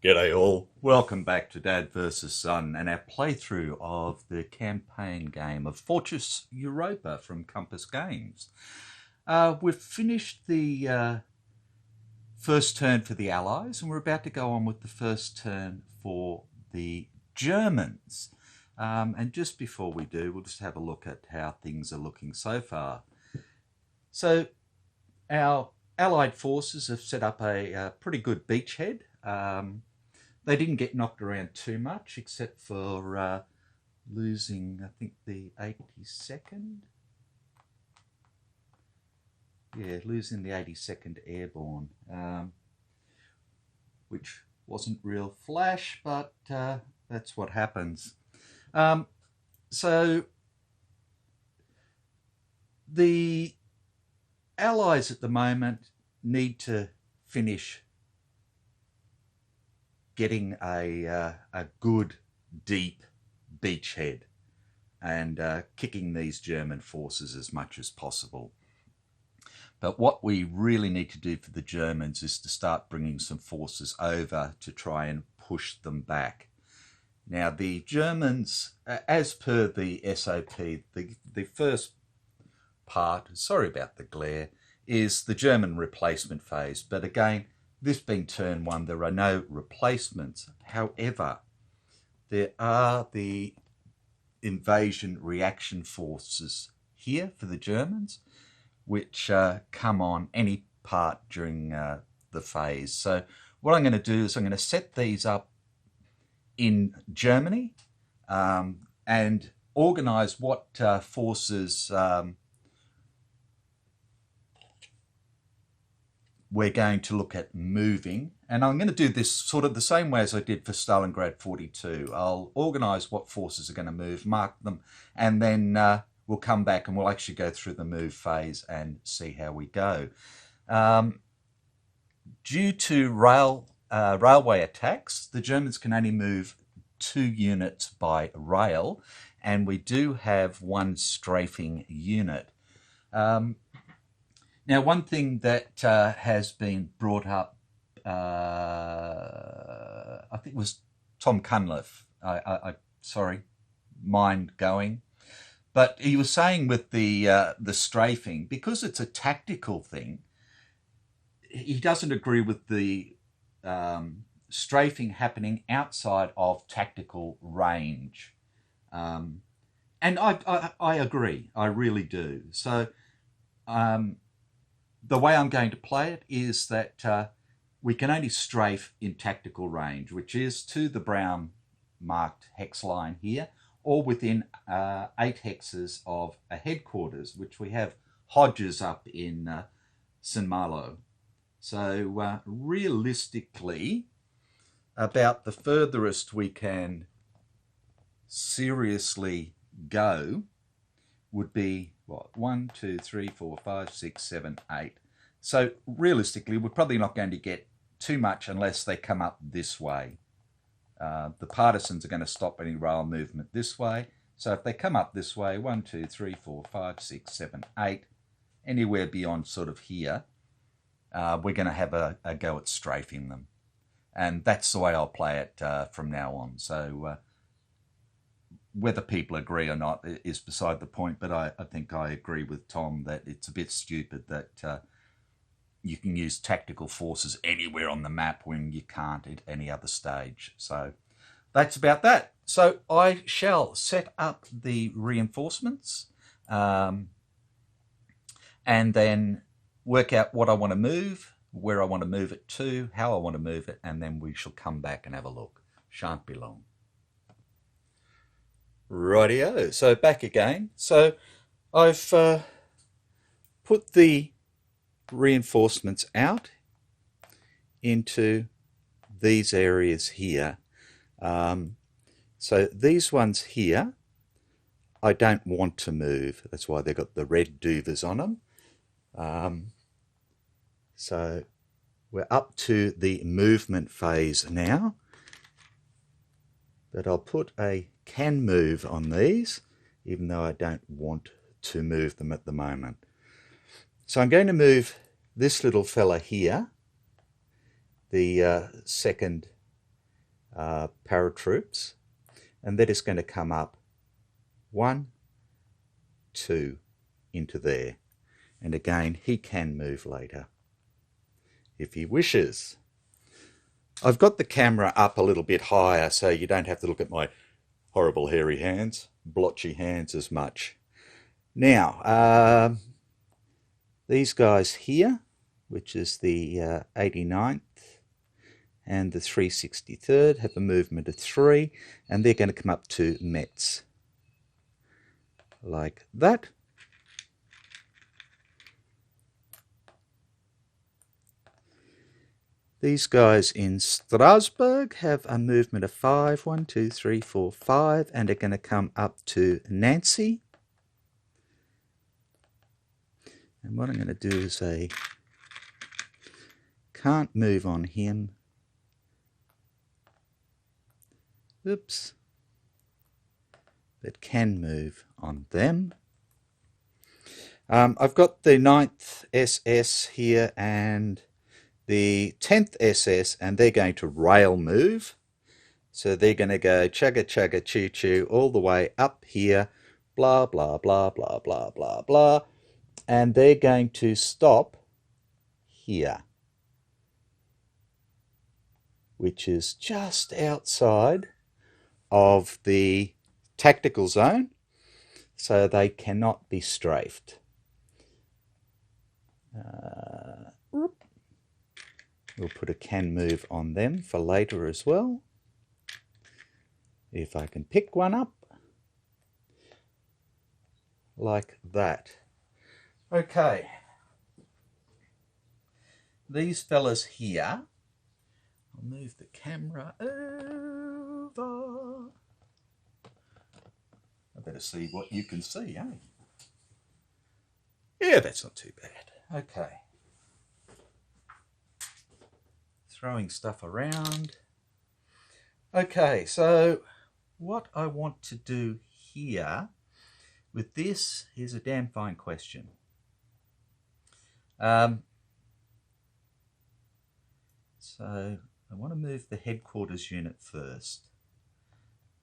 G'day all, welcome back to Dad vs Son and our playthrough of the campaign game of Fortress Europa from Compass Games. We've finished the first turn for the Allies and we're about to go on with the first turn for the Germans. And just before we do, we'll just have a look at how things are looking so far. So our Allied forces have set up a pretty good beachhead. They didn't get knocked around too much, except for losing, I think, the 82nd. Yeah, losing the 82nd Airborne, which wasn't real flash, but that's what happens. So the Allies at the moment need to finish getting a good, deep beachhead and kicking these German forces as much as possible. But what we really need to do for the Germans is to start bringing some forces over to try and push them back. Now, the Germans, as per the SOP, the first part, sorry about the glare, is the German replacement phase. But again, this being turn one, there are no replacements. However, there are the invasion reaction forces here for the Germans, which come on any part during the phase. So what I'm going to do is I'm going to set these up in Germany and organise what forces we're going to look at moving, and I'm going to do this sort of the same way as I did for Stalingrad 42. I'll organise what forces are going to move, mark them, and then we'll come back and we'll actually go through the move phase and see how we go. Due to railway attacks, the Germans can only move 2 units by rail, and we do have 1 strafing unit. Now, one thing that has been brought up, I think it was Tom Cunliffe, sorry, mind going, but he was saying with the strafing, because it's a tactical thing, he doesn't agree with the strafing happening outside of tactical range. And I agree, I really do. So, the way I'm going to play it is that we can only strafe in tactical range, which is to the brown marked hex line here, or within 8 hexes of a headquarters, which we have Hodges up in St Malo. So realistically, about the furthest we can seriously go would be, what, 1, 2, 3, 4, 5, 6, 7, 8. So realistically, we're probably not going to get too much unless they come up this way. The partisans are going to stop any rail movement this way. So if they come up this way, 1, 2, 3, 4, 5, 6, 7, 8, anywhere beyond sort of here, we're going to have a go at strafing them. And that's the way I'll play it from now on. So whether people agree or not is beside the point, but I think I agree with Tom that it's a bit stupid that you can use tactical forces anywhere on the map when you can't at any other stage. So that's about that. So I shall set up the reinforcements and then work out what I want to move, where I want to move it to, how I want to move it, and then we shall come back and have a look. Shan't be long. Rightio, so back again. So I've put the reinforcements out into these areas here. So these ones here, I don't want to move. That's why they've got the red doovers on them. So we're up to the movement phase now. But I'll put a can move on these, even though I don't want to move them at the moment. So I'm going to move this little fella here, the second paratroops, and that is going to come up 1, 2 into there. And again, he can move later if he wishes. I've got the camera up a little bit higher so you don't have to look at my horrible hairy hands, blotchy hands as much. Now, these guys here, which is the 89th and the 363rd, have a movement of 3, and they're going to come up to Metz. Like that. These guys in Strasbourg have a movement of 5, 1, 2, 3, 4, 5, and are going to come up to Nancy. And what I'm going to do is a can't move on him. Oops. But can move on them. I've got the 9th SS here and the 10th SS, and they're going to rail move. So they're going to go chugga chugga choo choo all the way up here, blah blah blah blah blah blah blah, and they're going to stop here, which is just outside of the tactical zone, so they cannot be strafed. We'll put a can move on them for later as well, if I can pick one up, like that. Okay, these fellas here, I'll move the camera over. I better see what you can see, eh? Yeah, that's not too bad. Okay. Throwing stuff around. Okay, so what I want to do here with this is a damn fine question. So I want to move the headquarters unit first.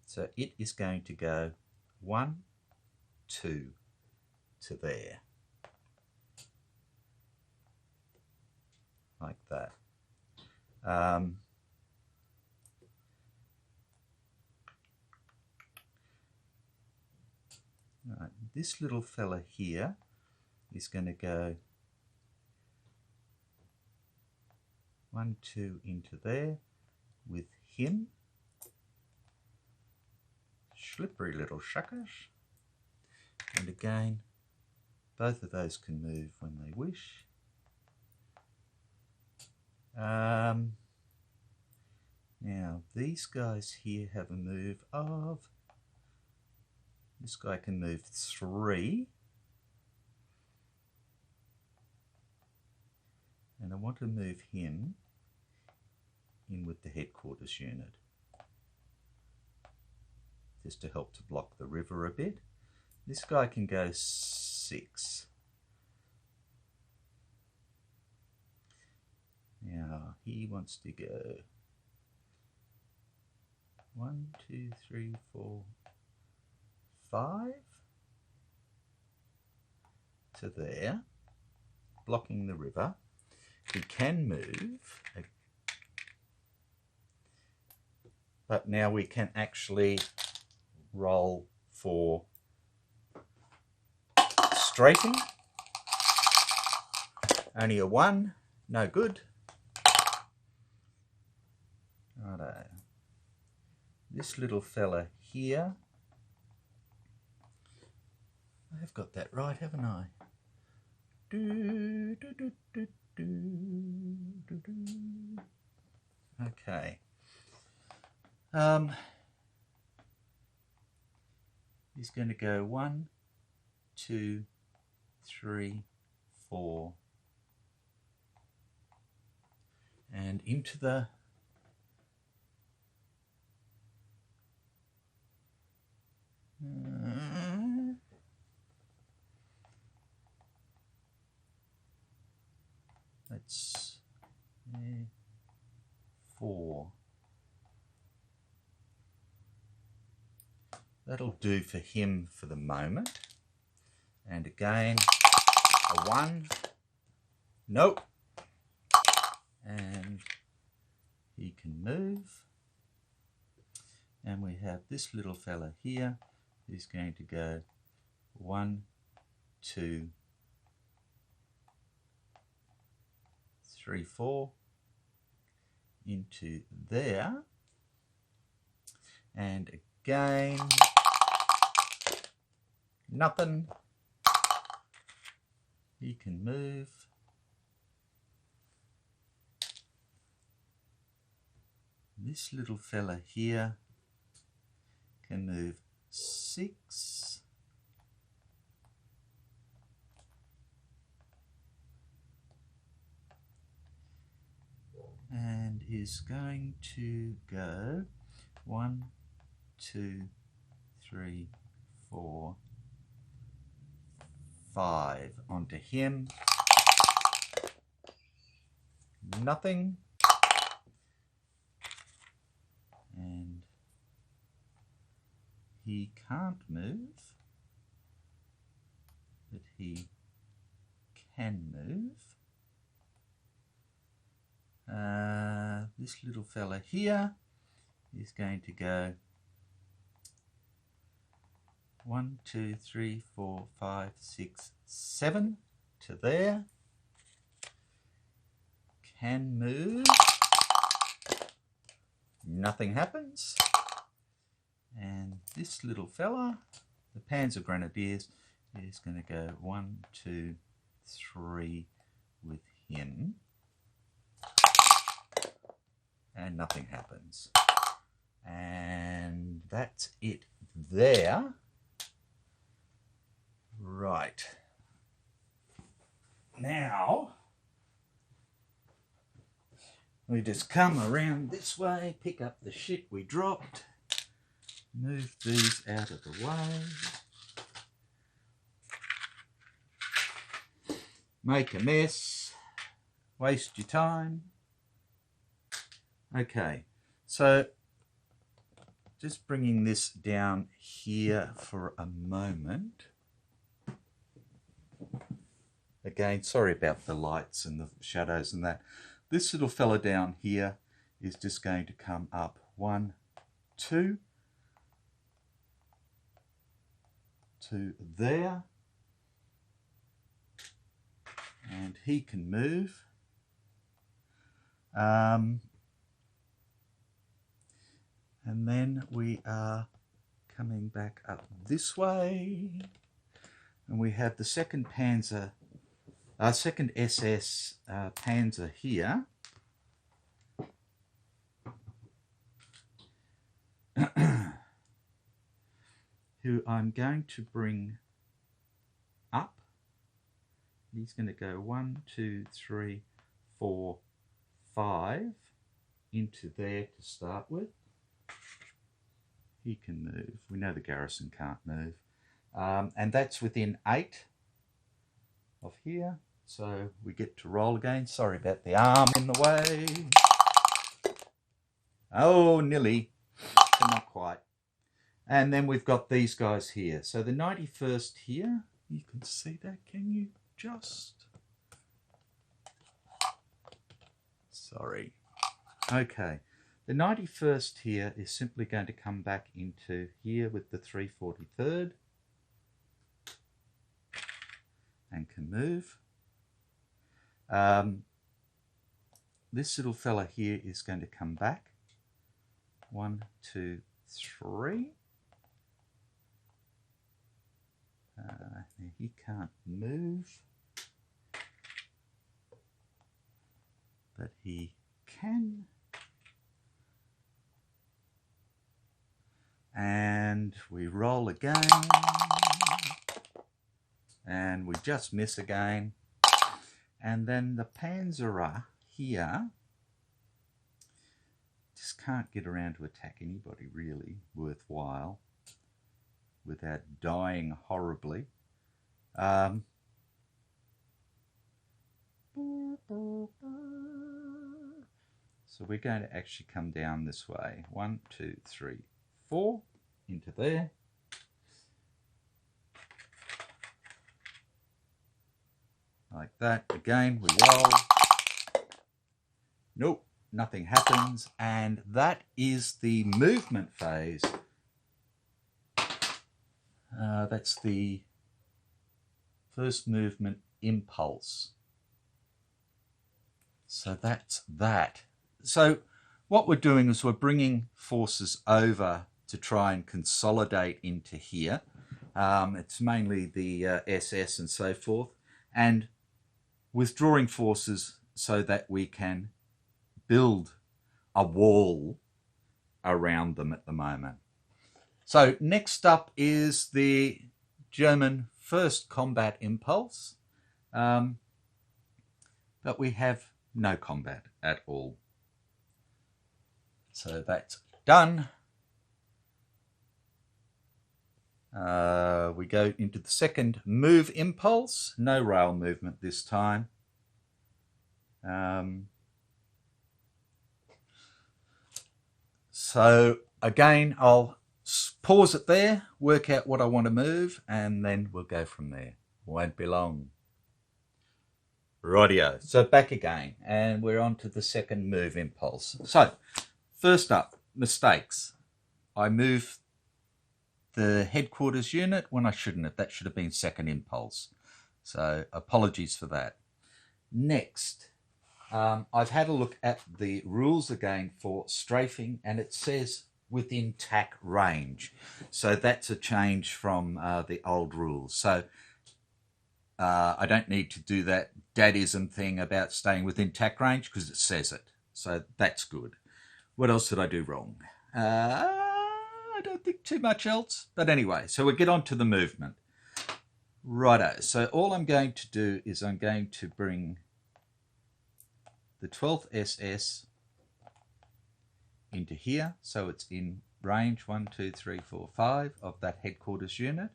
So it is going to go 1, 2 to there. Like that. Right, this little fella here is going to go 1, 2 into there with him. Slippery little shuckers. And again, both of those can move when they wish. Now these guys here have a move of, this guy can move 3, and I want to move him in with the headquarters unit just to help to block the river a bit. This guy can go 6. Now he wants to go 1, 2, 3, 4, 5 to there, blocking the river. He can move, but now we can actually roll for strafing. Only a 1, no good. Righto. This little fella here, I have got that right, haven't I? Okay. He's going to go 1, 2, 3, 4, and into the that's 4. That'll do for him for the moment. And again, a 1. Nope. And he can move. And we have this little fella here who's going to go 1, 2, 3, 4 into there. And again, nothing. He can move. This little fella here can move 6. And is going to go 1, 2, 3, 4, 5 onto him. Nothing. And he can't move, but he can move. This little fella here is going to go 1, 2, 3, 4, 5, 6, 7 to there. Can move. Nothing happens. And this little fella, the Panzer Grenadiers, is going to go 1, 2, 3 with him. And nothing happens. And that's it there. Right. Now, we just come around this way, pick up the shit we dropped, move these out of the way, make a mess, waste your time. Okay, so just bringing this down here for a moment. Again, sorry about the lights and the shadows and that. This little fella down here is just going to come up 1, 2 to there, and he can move. And then we are coming back up this way, and we have the second Panzer, second SS Panzer here. Who I'm going to bring up. He's going to go 1, 2, 3, 4, 5 into there to start with. He can move. We know the garrison can't move. And that's within 8 of here. So we get to roll again. Sorry about the arm in the way. Oh, nearly, but not quite. And then we've got these guys here. So the 91st here, you can see that, can you? Just. Sorry. Okay. The 91st here is simply going to come back into here with the 343rd and can move. This little fella here is going to come back. 1, 2, 3. He can't move, but he can we roll again. And we just miss again. And then the Panzer here just can't get around to attack anybody really worthwhile without dying horribly. So we're going to actually come down this way. 1, 2, 3, 4 into there. Like that. Again, we roll. Nope, nothing happens. And that is the movement phase. That's the first movement impulse. So that's that. So what we're doing is we're bringing forces over to try and consolidate into here. It's mainly the SS and so forth. And withdrawing forces so that we can build a wall around them at the moment. So next up is the German first combat impulse, but we have no combat at all. So that's done. We go into the second move impulse, no rail movement this time. So again, I'll pause it there, work out what I want to move, and then we'll go from there. Won't be long. Rightio. So back again, and we're on to the second move impulse. So first up, mistakes. I move the headquarters unit when I shouldn't have. That should have been second impulse. So apologies for that. Next, I've had a look at the rules again for strafing, and it says within TAC range. So that's a change from the old rules. So I don't need to do that dadism thing about staying within TAC range because it says it. So that's good. What else did I do wrong? I don't think too much else. But anyway, so we'll get on to the movement. Righto. So all I'm going to do is I'm going to bring the 12th SS into here. So it's in range 1, 2, 3, 4, 5 of that headquarters unit.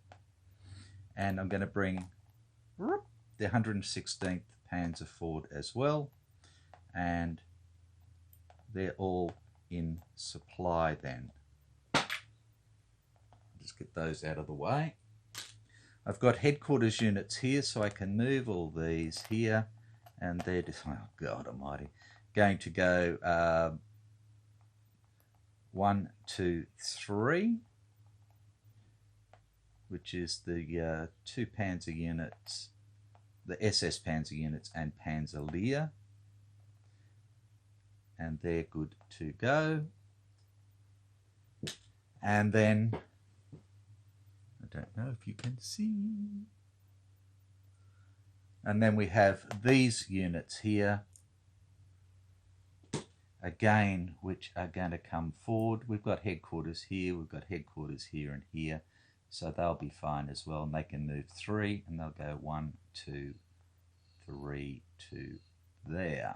And I'm going to bring the 116th Panzer forward as well. And they're all in supply then. Just get those out of the way. I've got headquarters units here, so I can move all these here, and they're just, oh God almighty, going to go 1, 2, 3, which is the 2 Panzer units, the SS Panzer units and Panzer Lehr, and they're good to go. And then I don't know if you can see. And then we have these units here, again, which are going to come forward. We've got headquarters here, we've got headquarters here and here, so they'll be fine as well. And they can move 3, and they'll go 1, 2, 3 to there.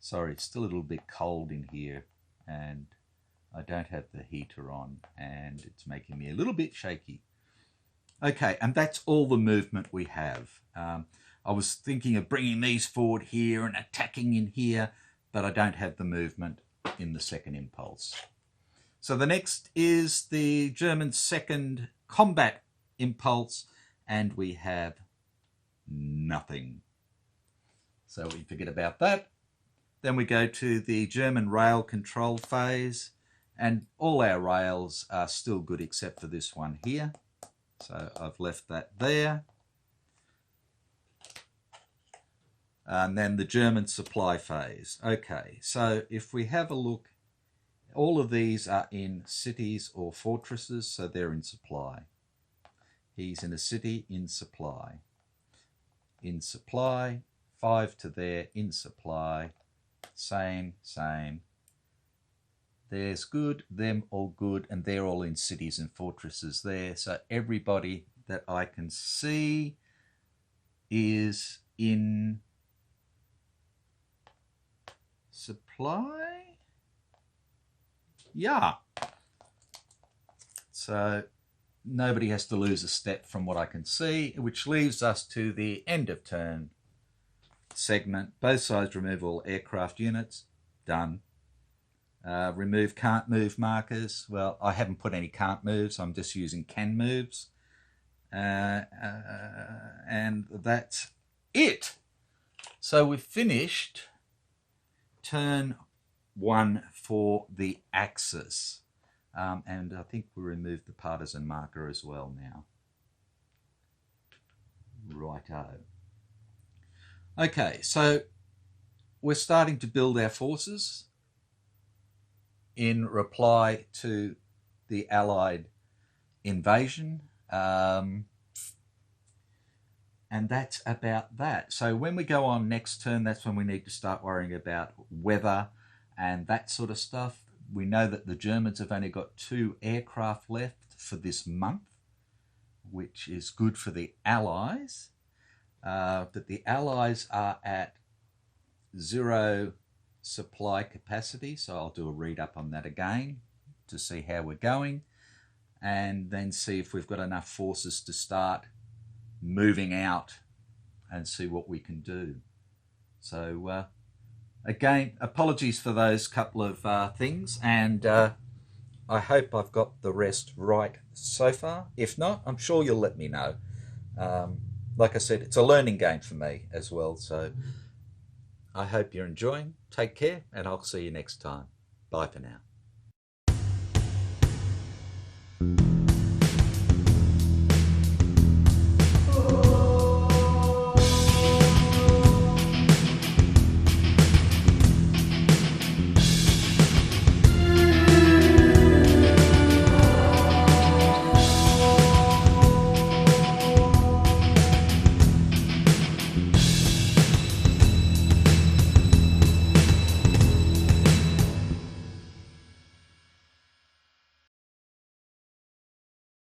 Sorry, it's still a little bit cold in here, and I don't have the heater on, and it's making me a little bit shaky. Okay, and that's all the movement we have. I was thinking of bringing these forward here and attacking in here, but I don't have the movement in the second impulse. So the next is the German second combat impulse, and we have nothing. So we forget about that. Then we go to the German rail control phase, and all our rails are still good except for this one here. So I've left that there. And then the German supply phase. Okay, so if we have a look, all of these are in cities or fortresses, so they're in supply. He's in a city, in supply. In supply, 5 to there, in supply. Same, same. There's good, them all good, and they're all in cities and fortresses there. So everybody that I can see is in supply. Yeah. So nobody has to lose a step from what I can see, which leaves us to the end of turn segment. Both sides remove all aircraft units. Done. Remove can't move markers. Well, I haven't put any can't moves. I'm just using can moves. And that's it. So we've finished turn 1 for the Axis. And I think we removed the partisan marker as well now. Righto. Okay, so we're starting to build our forces in reply to the Allied invasion. And that's about that. So when we go on next turn, that's when we need to start worrying about weather and that sort of stuff. We know that the Germans have only got 2 aircraft left for this month, which is good for the Allies. That the Allies are at 0 supply capacity, so I'll do a read up on that again to see how we're going, and then see if we've got enough forces to start moving out and see what we can do. So again, apologies for those couple of things, and I hope I've got the rest right so far. If not, I'm sure you'll let me know. Like I said, it's a learning game for me as well, so I hope you're enjoying. Take care, and I'll see you next time. Bye for now.